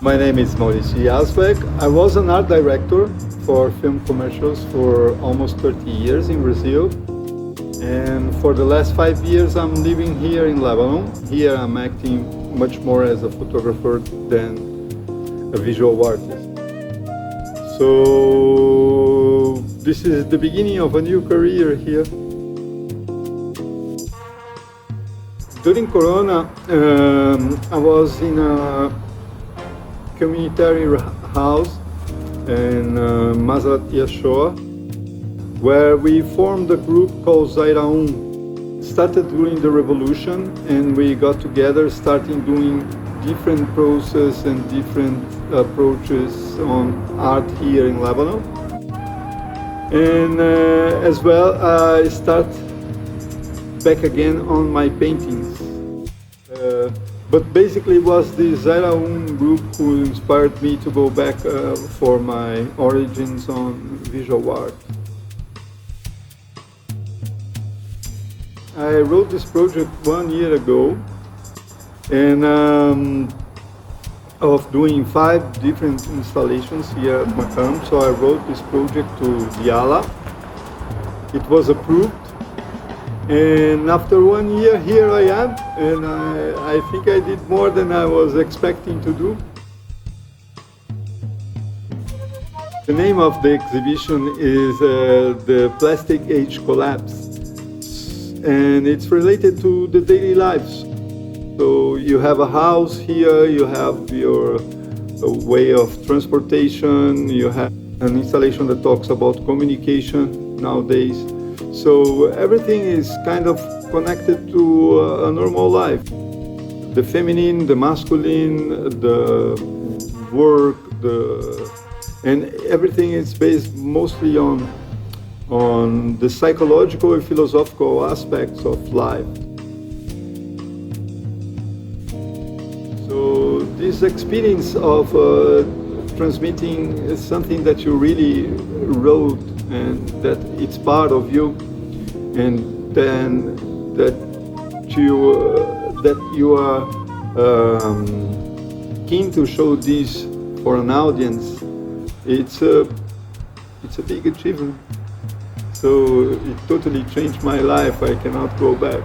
My name is Mauricio Yazbek. I was an art director for film commercials for almost 30 years in Brazil. And for the last 5 years, I'm living here in Lebanon. Here I'm acting much more as a photographer than a visual artist. So this is the beginning of a new career here. During Corona, I was in a community house in Mazat Yashoa, where we formed a group called Zairaun. Started during the revolution, and we got together, starting doing different process and different approaches on art here in Lebanon. And as well, I start back again on my paintings. But basically it was the Zairaun group who inspired me to go back for my origins on visual art. I wrote this project 1 year ago, and of doing 5 different installations here at Macam. So I wrote this project to Diala. It was approved. And after 1 year, here I am, and I think I did more than I was expecting to do. The name of the exhibition is The Plastic Age Collapse, and it's related to the daily lives. So you have a house here, you have your way of transportation, you have an installation that talks about communication nowadays. So everything is kind of connected to a normal life. The feminine, the masculine, the work, and everything is based mostly on the psychological and philosophical aspects of life. So this experience of transmitting is something that you really wrote, and that it's part of you, and then that you are keen to show this for an audience. It's a big achievement. So it totally changed my life. I cannot go back.